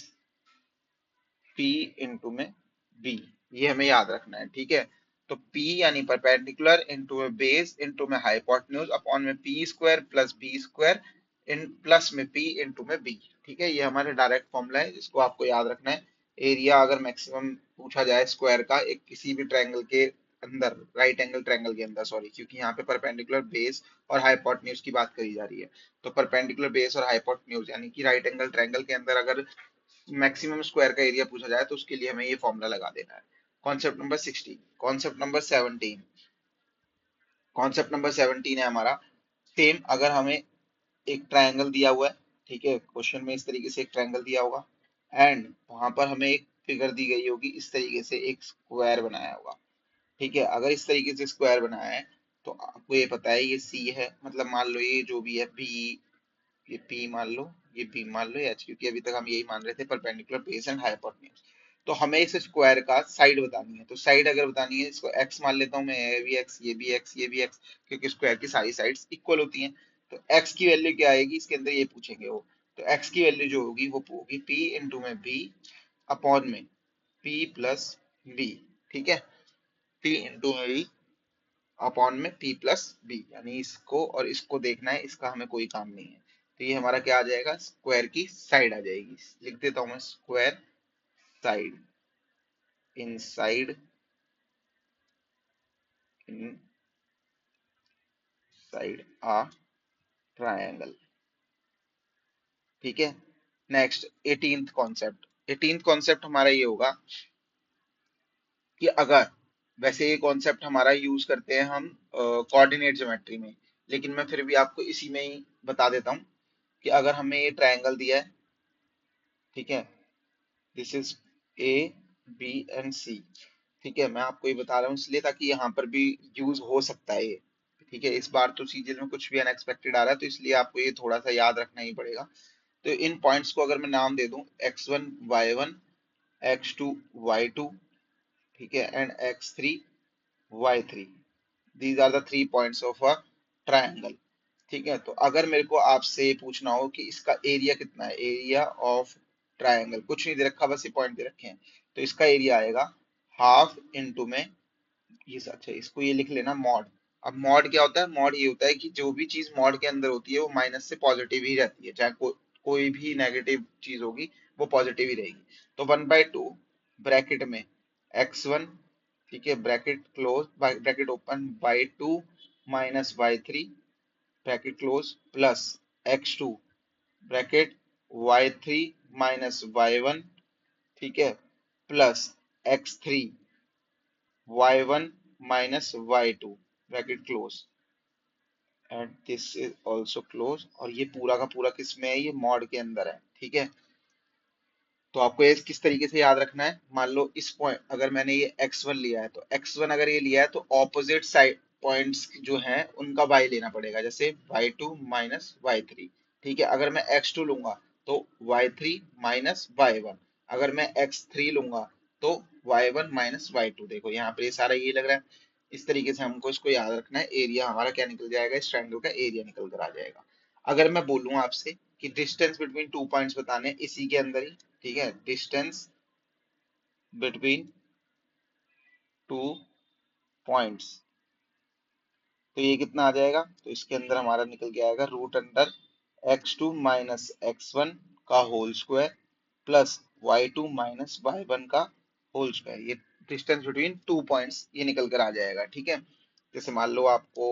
P into में B, ये हमें याद रखना है, ठीक है। तो P यानी परपेंडिकुलर इंटू में बेस इंटू में हाइपोटेन्यूज अपॉन में P square plus B square in plus में P इंटू में B, ठीक है। ये हमारा डायरेक्ट फॉर्मूला है जिसको आपको याद रखना है। एरिया अगर मैक्सिमम पूछा जाए स्क्वायर का एक किसी भी ट्रायंगल के अंदर, राइट एंगल ट्रायंगल के अंदर, सॉरी, क्योंकि यहाँ पे परपेंडिकुलर बेस और हाइपोटेन्यूज की बात करी जा रही है, तो परपेंडिकुलर बेस और हाइपोटेन्यूज यानी कि राइट एंगल ट्रायंगल के अंदर अगर मैक्सिमम स्क्वायर का एरिया पूछा जाए तो उसके लिए हमें ये फॉर्मूला लगा देना है। Concept number 16, concept number 17, concept number 17 है हमारा, सेम अगर हमें एक ट्रायंगल दिया हुआ है, ठीक है, क्वेश्चन में इस तरीके से एक ट्रायंगल दिया होगा एंड वहां पर हमें एक फिगर दी गई होगी, इस तरीके से एक स्क्वायर बनाया होगा, ठीक है। अगर इस तरीके से स्क्वायर बनाया है तो आपको ये पता है ये सी है, मतलब मान लो ये जो भी है बी, ये P मान लो, ये B मान लो, ये H, क्योंकि अभी तक हम यही मान रहे थे परपेंडिकुलर बेस एंड हाइपोटेन्यूज। तो हमें इस स्क्वायर का साइड बतानी है, तो साइड अगर बतानी है इसको x मान लेता हूँ मैं, ये भी x, ये भी x, ये भी x, क्योंकि स्क्वायर की सारी साइड्स इक्वल होती हैं। तो x की वैल्यू क्या आएगी इसके अंदर ये पूछेंगे वो, तो x की वैल्यू जो होगी वो होगी P इंटू में B अपॉन में P प्लस B, ठीक है, P इंटू में B अपॉन में P प्लस बी, यानी इसको और इसको देखना है, इसका हमें कोई काम नहीं है। तो ये हमारा क्या आ जाएगा, स्क्वायर की साइड आ जाएगी, लिख देता हूं मैं, स्क्वायर साइड, इनसाइड, इनसाइड आ ट्रायंगल, ठीक है। Next 18th concept, 18th concept हमारा ये होगा कि अगर, वैसे ये कॉन्सेप्ट हमारा यूज करते हैं हम कोऑर्डिनेट ज्योमेट्री में, लेकिन मैं फिर भी आपको इसी में ही बता देता हूँ कि अगर हमें ये ट्रायंगल दिया है, ठीक है, this is A B and C, ठीक है, मैं आपको ये बता रहा हूँ इसलिए ताकि यहाँ पर भी यूज हो सकता है ये, ठीक है, इस बार तो सीजीएल में कुछ भी अनएक्सपेक्टेड आ रहा है, तो इसलिए आपको ये थोड़ा सा याद रखना ही पड़ेगा। तो इन पॉइंट्स को अगर मैं नाम दे दूं x1 y1 x2 y2, ठीक है, and x3 y3, these are the 3 points of a triangle. ठीक है, तो अगर मेरे को आपसे ये पूछना हो कि इसका एरिया कितना है, एरिया ऑफ ट्रायंगल, कुछ नहीं दे रखा, बस ये पॉइंट दे रखे हैं, तो इसका एरिया आएगा हाफ इंटू में ये, अच्छा इसको ये लिख लेना मॉड। अब मॉड क्या होता है, मॉड ये होता है कि जो भी चीज मॉड के अंदर होती है वो माइनस से पॉजिटिव ही रहती है, चाहे कोई भी नेगेटिव चीज होगी वो पॉजिटिव ही रहेगी। तो 1/2 ब्रैकेट में x1, ठीक है, bracket close, bracket open, y2 minus y3 bracket close, plus x2 bracket y3 minus y1, ठीक है, plus x3 y1 minus y2 bracket close, and this is also close. और ये पूरा का पूरा किस में है, ये मॉड के अंदर है। ठीक है, तो आपको ये किस तरीके से याद रखना है, मान लो इस पॉइंट अगर मैंने ये x1 लिया है, तो x1 अगर ये लिया है तो ऑपोजिट साइड पॉइंट्स जो हैं उनका y लेना पड़ेगा, जैसे y2 माइनस y3। ठीक है, अगर मैं x2 लूंगा तो y3 माइनस y1, अगर मैं x3 लूंगा तो y1 माइनस y2। देखो यहाँ पे ये सारा ये लग रहा है, इस तरीके से हमको इसको याद रखना है। एरिया हमारा क्या निकल जाएगा, इस ट्रायंगल का एरिया निकल कर आ जाएगा। अगर मैं बोलूँ आपसे कि डिस्टेंस बिटवीन 2 पॉइंट्स बताने हैं इसी के अंदर ही, ठीक है, डिस्टेंस बिटवीन 2 पॉइंट्स, तो ये कितना आ जाएगा, तो इसके अंदर हमारा निकल के आएगा root under x2 minus x1 का whole square plus y2 minus y1 का होल स्क्वायर। ये डिस्टेंस बिटवीन 2 पॉइंट्स ये निकल कर आ जाएगा। ठीक है, जैसे मान लो आपको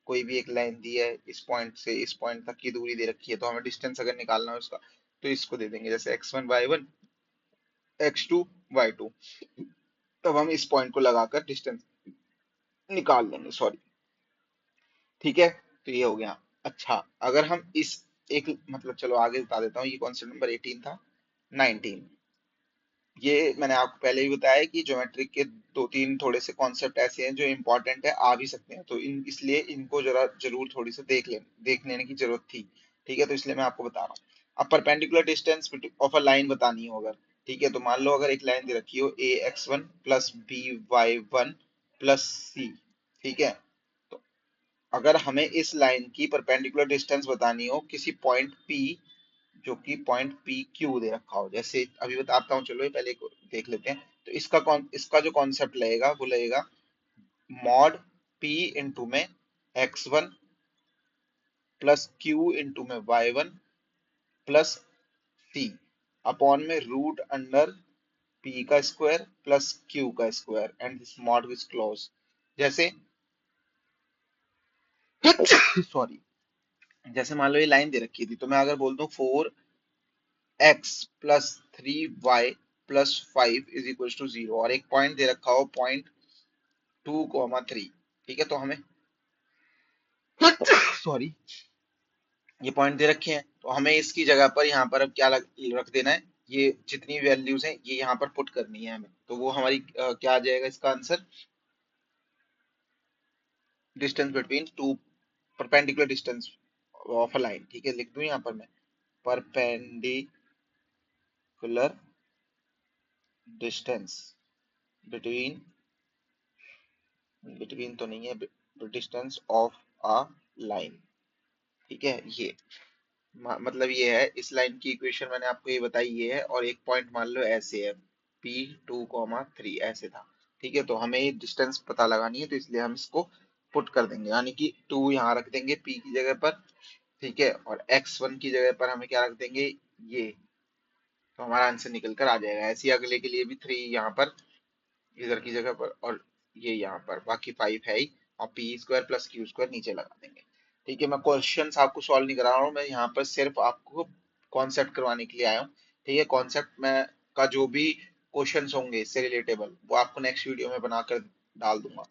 कोई भी एक लाइन दी है, इस पॉइंट से इस पॉइंट तक की दूरी दे रखी है, तो हमें डिस्टेंस अगर निकालना है उसका, तो इसको दे देंगे जैसे x1 y1 x2 y2, तब हम इस पॉइंट को लगाकर डिस्टेंस निकाल लेंगे, सॉरी। ठीक है, तो ये हो गया। अच्छा, अगर हम इस एक मतलब चलो आगे बता देता हूँ, ये कॉन्सेप्ट नंबर 18 था। 19, ये मैंने आपको पहले ही बताया कि ज्योमेट्रिक के 2-3 थोड़े से कॉन्सेप्ट ऐसे हैं जो इंपॉर्टेंट है, आ भी सकते हैं, तो इसलिए इनको जरा जरूर थोड़ी सी देख लेने की जरूरत थी। ठीक है, तो इसलिए मैं आपको बता रहा हूँ। अब perpendicular distance of a line बतानी हो अगर, ठीक है, तो मान लो अगर एक लाइन दे रखी हो ax1 plus by1 plus c, ठीक है, तो अगर हमें इस लाइन की परपेंडिकुलर डिस्टेंस बतानी हो किसी पॉइंट P, जो कि पॉइंट पी क्यू दे रखा हो, जैसे अभी बताता हूँ, चलो ये पहले को देख लेते हैं। तो इसका जो कॉन्सेप्ट लगेगा वो लगेगा मॉड पी इंटू में x1 प्लस क्यू इंटू में y1 प्लस सी अपॉन में रूट अंडर पी का स्क्वायर प्लस क्यू का square, and this mod is close. जैसे सॉरी, जैसे मान लो ये लाइन दे रखी थी, तो मैं अगर बोल दूं 4x plus 3y plus 5 is equal to 0, और एक पॉइंट दे रखा हो पॉइंट 2,3, ठीक है, तो हमें सॉरी, ये पॉइंट दे रखे हैं, तो हमें इसकी जगह पर यहाँ पर अब क्या रख देना है, ये जितनी वैल्यूज हैं ये यहाँ पर पुट करनी है हमें, तो वो हमारी क्या आ जाएगा इसका answer, distance between two, perpendicular distance of a line. ठीक है, लिख दूं यहाँ पर मैं परपेंडिकुलर डिस्टेंस बिटवीन, बिटवीन तो नहीं है, डिस्टेंस ऑफ अ लाइन। ठीक है, ये मतलब ये है, इस लाइन की इक्वेशन मैंने आपको ये बताई ये है, और एक पॉइंट मान लो ऐसे है P2,3 ऐसे था। ठीक है, तो हमें ये डिस्टेंस पता लगानी है, तो इसलिए हम इसको पुट कर देंगे, यानी कि 2 यहाँ रख देंगे P की जगह पर, ठीक है, और x1 की जगह पर हमें क्या रख देंगे, ये, तो हमारा आंसर निकल कर आ जाएगा। ऐसे ही अगले के लिए भी 3 यहाँ पर इधर की जगह पर, और ये यहाँ पर, बाकी 5 है ही, और P square plus Q square नीचे लगा देंगे। ठीक है, मैं क्वेश्चन आपको सॉल्व नहीं करा रहा हूँ, मैं यहाँ पर सिर्फ आपको कॉन्सेप्ट करवाने के लिए आया हूँ। ठीक है, कॉन्सेप्ट में का जो भी क्वेश्चन होंगे इससे रिलेटेबल, वो आपको नेक्स्ट वीडियो में बनाकर डाल दूंगा।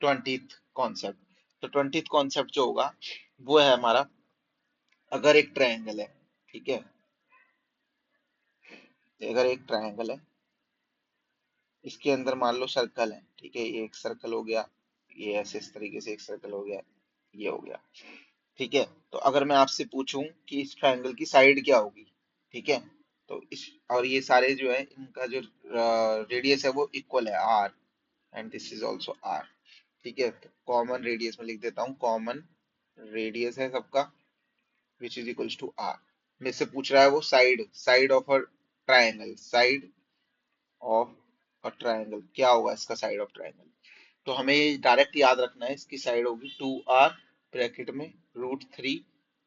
20th कॉन्सेप्ट, तो 20th कॉन्सेप्ट जो होगा वो है हमारा, अगर एक ट्रायंगल है, ठीक है, अगर एक ट्रायंगल है, इसके अंदर मान लो सर्कल है, ठीक है, ये एक सर्कल हो गया, ये ऐसे इस तरीके से एक सर्कल हो गया, ये हो गया। ठीक है, तो अगर मैं आपसे पूछूं कि इस ट्रायंगल की साइड क्या होगी, ठीक है, तो इस और ये सारे जो है इनका जो रेडियस है वो इक्वल है R, and this is also R. ठीक है, तो कॉमन रेडियस में लिख देता हूँ, कॉमन रेडियस है सबका which is equals to R. मेरे से पूछ रहा है वो side, side of a triangle, side of a triangle क्या होगा इसका साइड ऑफ ट्रायंगल। तो हमें ये डायरेक्ट याद रखना है, इसकी साइड होगी 2r ब्रैकेट में √3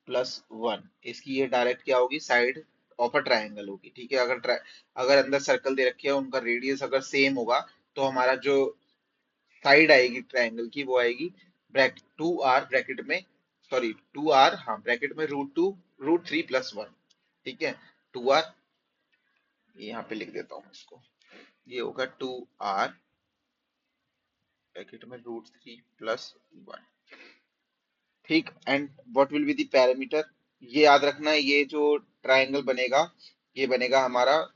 + 1। इसकी ये डायरेक्ट क्या होगी, साइड ऑफ अ ट्रायंगल होगी। ठीक है, अगर अंदर सर्कल दे रखी है, उनका रेडियस अगर सेम होगा, तो हमारा जो साइड आएगी ट्रायंगल की वो आएगी टू आर, हाँ ब्रैकेट में √3 + 1। ठीक है, 2r, यहाँ पे लिख देता हूँ इसको, ये होगा 2r ब्रैकेट में √3 + 1। ठीक, and what will be the parameter, ये याद रखना है, ये जो ट्रायंगल बनेगा, ये बनेगा हमारा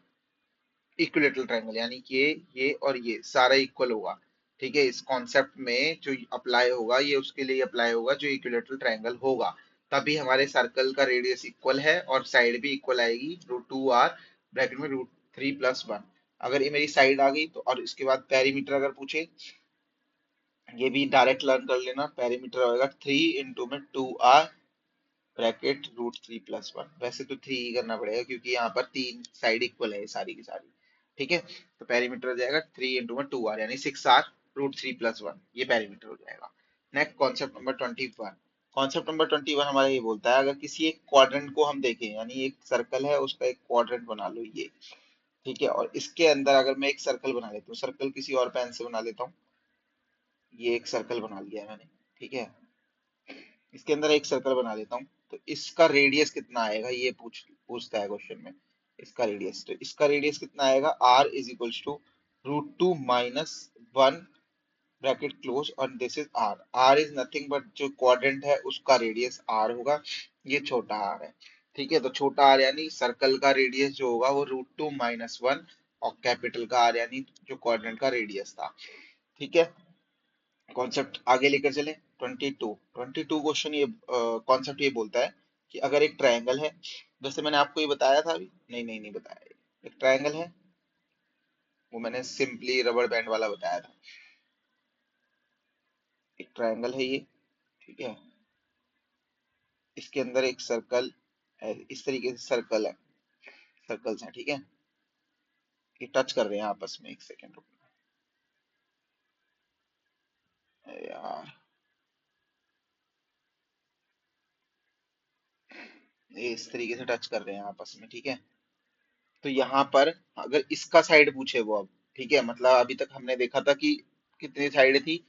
इक्विलेटरल ट्रायंगल, यानी कि ये और ये सारा इक्वल होगा। ठीक है, इस कॉन्सेप्ट में जो अप्लाई होगा ये उसके लिए अप्लाई होगा जो इक्विलेटरल ट्रायंगल होगा, तभी हमारे सर्कल का रेडियस इक्वल है और साइड भी इक्वल आएगी, √2r ब्रैकेट में √3 + 1। अगर ये मेरी साइड आ गई तो, और इसके बाद पेरीमीटर अगर पूछे, ये भी डायरेक्ट लर्न कर लेना, पेरीमीटर होगा 3 × 2r ब्रैकेट √3 + 1। वैसे तो 3 ही करना पड़ेगा क्योंकि यहाँ पर तीन साइड इक्वल है ये सारी की सारी। ठीक है, तो पेरीमीटर हो जाएगा 3 × 2r यानी 6r √3 + 1, ये पेरीमीटर हो जाएगा। Next concept number 21। Concept number 21 हमारा ये बोलता है, अगर किसी एक क्वाड्रेंट को हम देखें, यानी एक सर्कल है उसका एक क्वाड्रेंट बना लो ये। ठीक है, और इसके अंदर अगर मैं एक सर्कल बना लेता हूँ, सर्कल किसी और पेन से बना लेता हूँ, ये एक सर्कल बना लिया है मैंने। ठीक है, इसके अंदर एक सर्कल बना लेता हूँ, तो इसका रेडियस कितना आएगा ये पूछता है क्वेश्चन में। इसका रेडियस, तो इसका रेडियस कितना आएगा, r is equals to √2 - 1 bracket close, और this is r। r is nothing but जो क्वाड्रेंट है उसका रेडियस r होगा, ये छोटा r है। ठीक है, तो छोटा r यानी सर्कल का रेडियस जो होगा वो √2 - 1, और कैपिटल का r यानी जो क्वाड्रेंट का रेडियस था। ठीक है, कॉन्सेप्ट आगे लेकर चले। 22 क्वेश्चन, ये कॉन्सेप्ट ये बोलता है कि अगर एक ट्रायंगल है, जैसे मैंने आपको ये बताया था अभी, नहीं बताया, एक ट्रायंगल है, वो मैंने सिंपली रबर बैंड वाला बताया था। एक ट्रायंगल है ये, ठीक है, इसके अंदर एक सर्कल है, इस तरीके से सर्कल है, सर्कल्स हैं। ठीक है, ये टच कर रहे हैं आपस में, एक सेकेंड रुकना यार, ये इस तरीके से टच कर रहे हैं आपस में। ठीक है, तो यहाँ पर अगर इसका साइड पूछे वो, अब ठीक है, मतलब अभी तक हमने देखा था कि कितनी साइड थी,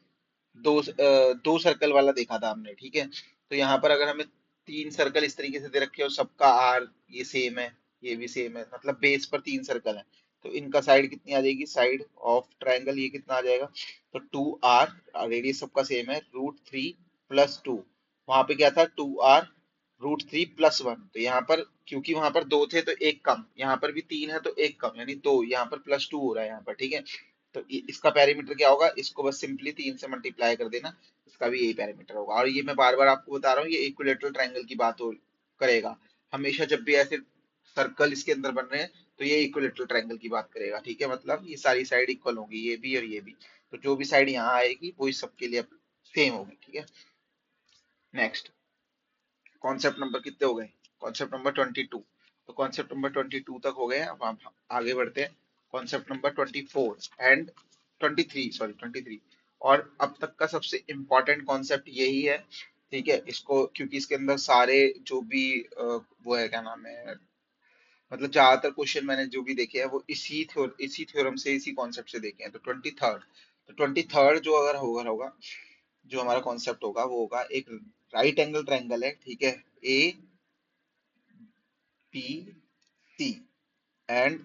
दो सर्कल वाला देखा था हमने। ठीक है, तो यहाँ पर अगर हमें तीन सर्कल इस तरीके से दे रखे हो, सबका आर ये सेम है, ये भी सेम है, मतलब बेस पर तीन सर्कल है, तो इनका साइड कितनी आ जाएगी, साइड ऑफ ट्रायंगल ये कितना आ जाएगा, तो 2r, रेडियस सबका सेम है, √3 + 2। वहां पे क्या था, 2r √3 + 1, तो यहाँ पर क्योंकि वहां पर दो थे तो एक कम, यहाँ पर भी तीन है तो एक कम, यानी दो, यहाँ पर +2 हो रहा है यहाँ पर। ठीक है, तो इसका पैरामीटर क्या होगा, इसको बस सिंपली 3 से मल्टीप्लाई कर देना, इसका भी यही पैरामीटर होगा। और ये मैं बार बार आपको बता रहा हूँ, ये इक्विलेटरल ट्रायंगल की बात करेगा हमेशा, जब भी ऐसे सर्कल इसके अंदर बन रहे हैं तो ये इक्विलेटरल ट्रायंगल की बात करेगा। ठीक है, मतलब ये सारी साइड इक्वल होंगी, ये भी और ये भी, तो जो भी साइड यहाँ आएगी वही सबके लिए सेम होगी। ठीक है, नेक्स्ट कॉन्सेप्ट नंबर कितने हो गए, कॉन्सेप्ट नंबर 22। तो कॉन्सेप्ट नंबर 22 तक हो गए, अब हम आगे बढ़ते हैं कॉन्सेप्ट नंबर 24 एंड 23, सॉरी 23। और अब तक का सबसे इम्पोर्टेंट कॉन्सेप्ट यही है। ठीक है, इसको क्योंकि इसके अंदर सारे जो भी वो है, क्या नाम है, मतलब ज्यादातर क्वेश्चन मैंने जो भी देखे हैं वो इसी थ्योरम से, इसी कॉन्सेप्ट से देखे हैं। तो 23rd, तो 23rd जो अगर होगा होगा जो हमारा कॉन्सेप्ट होगा वो होगा, एक राइट एंगल ट्रायंगल है। ठीक है, ए पी सी, एंड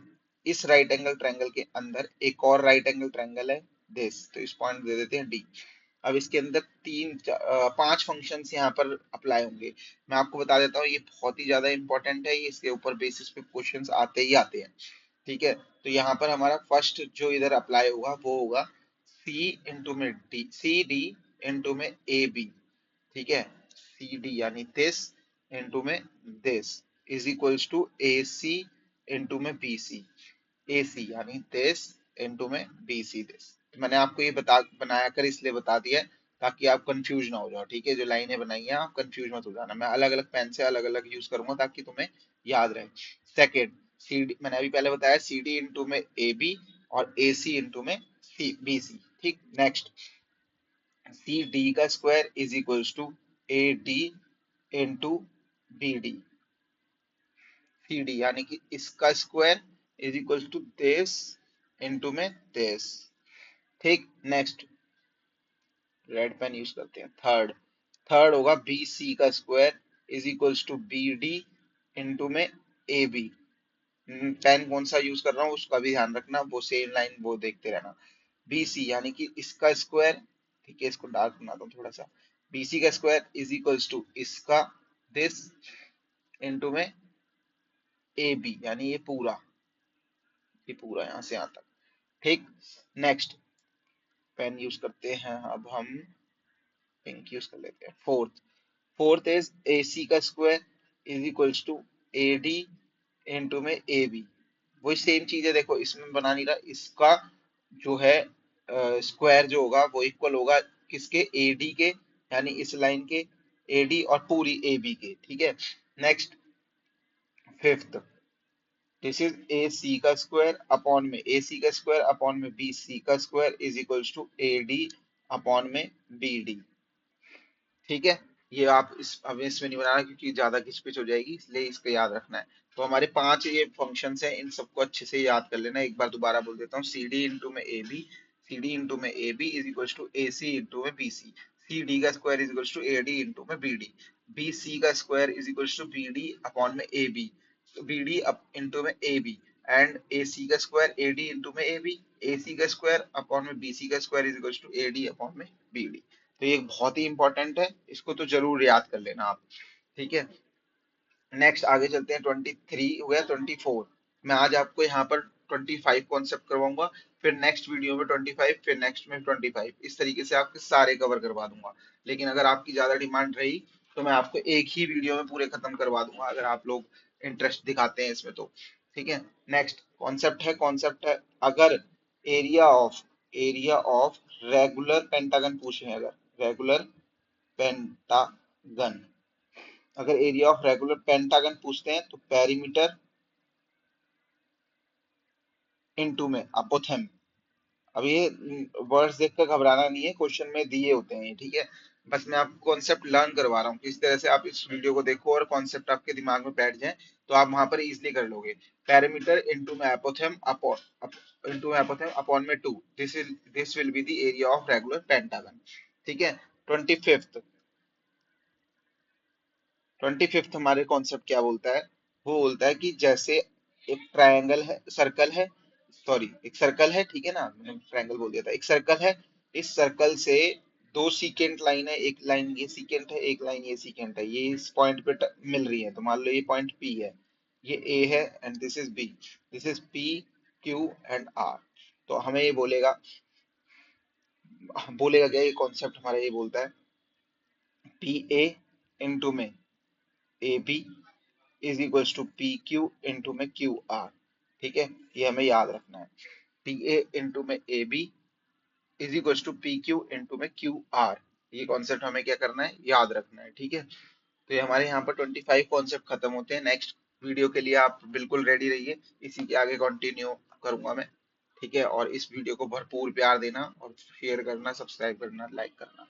इस राइट एंगल ट्रायंगल के अंदर एक और राइट एंगल ट्रायंगल है दिस, तो इस पॉइंट दे देते हैं डी। अब इसके अंदर पांच फंक्शंस यहाँ पर अप्लाई होंगे। मैं आपको बता देता हूँ, ये बहुत ही ज्यादा इंपॉर्टेंट है, ये इसके ऊपर बेसिस पे क्वेश्चंस आते ही आते हैं। ठीक है, तो यहाँ पर हमारा फर्स्ट जो इधर अप्लाई होगा वो होगा सी इंटू में डी, सी डी इंटू में ए बी। ठीक है, सी डी यानी दिस इंटू में this is equals to A C into में बी सी। ए सी यानी दिस इंटू में बी सी दिस। मैंने आपको ये बनाया कर इसलिए बता दिया है ताकि आप कंफ्यूज ना हो जाओ। ठीक है, जो लाइनें बनाई हैं आप कंफ्यूज मत हो जाना। मैं अलग अलग पेन से अलग अलग यूज करूंगा ताकि तुम्हें याद रहे। सेकेंड, सी डी मैंने अभी पहले बताया, सी डी इंटू में ए बी और ए सी इंटू में सी बी सी। ठीक, नेक्स्ट, सी डी का square is equals to A D into B D. C D यानी कि इसका square is equals to this into में दिस। ठीक, नेक्स्ट, रेड पेन यूज करते हैं। थर्ड, थर्ड होगा बी सी का square is equals to B D into में ए बी। पेन कौन सा यूज कर रहा हूँ उसका भी ध्यान रखना, वो सेम लाइन वो देखते रहना। बी सी यानी कि इसका स्क्वायर, ठीक है, इसको डार्क बना दो थोड़ा सा। बी सी का स्क्वायर इज इक्वल्स टू इसका दिस इंटू में ए बी यानी ये पूरा यहाँ से यहाँ तक। ठीक, नेक्स्ट, पेन यूज करते हैं अब हम, पिंक यूज कर लेते हैं। Fourth, fourth is A C का square is equals to A D into में ए बी। वही सेम चीज है, देखो इसमें बना नहीं रहा, इसका जो है स्क्वायर जो होगा वो इक्वल होगा किसके, ए डी के, यानी इस लाइन के ए डी और पूरी ए बी के। ठीक है, next, fifth, this is A C का स्क्वायर अपॉन में ए सी का स्क्वायर अपॉन में बी सी का square is equals to A D upon में बी डी। ठीक है, ये आप इस अब इसमें नहीं बनाना क्योंकि ज्यादा घिचपिच हो जाएगी, इसलिए इसको याद रखना है। तो हमारे पांच ये फंक्शंस हैं, इन सबको अच्छे से याद कर लेना। एक बार दोबारा बोल देता हूँ, सी डी इंटू में A B, C D into में A B is equal to A C into में बी सी। सी डी का square is equal to A D into में बी डी। बी सी का square is equal to B D upon में A B, B D into में A B. And A C का square ए D into में A B, A C का square upon में B C का square is equal to A D upon में B D. तो ये बहुत ही इंपॉर्टेंट है, इसको तो जरूर याद कर लेना आप। ठीक है, नेक्स्ट आगे चलते हैं। 23 हो गया, 24। मैं आज आपको यहाँ पर 25 कॉन्सेप्ट करवाऊंगा, फिर नेक्स्ट वीडियो में 25, फिर नेक्स्ट में 25, इस तरीके से आपके सारे कवर करवा दूंगा। लेकिन अगर आपकी ज्यादा डिमांड रही तो मैं आपको एक ही वीडियो में पूरे खत्म करवा दूंगा, अगर आप लोग इंटरेस्ट दिखाते हैं इसमें तो। ठीक है, नेक्स्ट कॉन्सेप्ट है अगर एरिया ऑफ रेगुलर पेंटागन पूछे, अगर रेगुलर पेंटागन, अगर एरिया ऑफ रेगुलर पेंटागन पूछते हैं तो पेरीमीटर इनटू में अपोथेम। अब ये वर्ड्स देखकर घबराना नहीं है, क्वेश्चन में दिए होते हैं, ठीक है। बस मैं आपको कॉन्सेप्ट लर्न करवा रहा हूँ, किस तरह से आप इस वीडियो को देखो और कॉन्सेप्ट आपके दिमाग में बैठ जाए तो आप वहां पर इजिली कर लोगे। पेरीमीटर इनटू में अपोथेम अपॉन में 2, this will be the area of regular pentagon. ठीक है, 25th, 25th हमारे कॉन्सेप्ट क्या बोलता है, वो बोलता है कि जैसे एक ट्रायंगल है, सर्कल है, सॉरी एक सर्कल है, ठीक है ना, मैंने ट्रायंगल बोल दिया था, एक सर्कल है, इस सर्कल से दो सीकेंट लाइन है, एक लाइन ये सीकेंट है, एक लाइन ये सीकेंट है, ये इस पॉइंट पे मिल रही है। तो मान लो ये पॉइंट P है, ये A है and this is B, this is P Q and R। तो हमें ये बोलेगा, बोलेगा क्या, ये कॉन्सेप्ट हमारा ये बोलता है पी ए इंटू में A B is equals to P Q into में क्यू आर। ठीक है, ये हमें याद रखना है, पी ए इंटू में A B is equals to P Q into में क्यू आर। ये कॉन्सेप्ट हमें क्या करना है, याद रखना है। ठीक है, तो ये हमारे यहाँ पर 25 कॉन्सेप्ट खत्म होते हैं। नेक्स्ट वीडियो के लिए आप बिल्कुल रेडी रहिए, इसी के आगे कंटिन्यू करूंगा मैं। ठीक है, और इस वीडियो को भरपूर प्यार देना और शेयर करना, सब्सक्राइब करना, लाइक करना।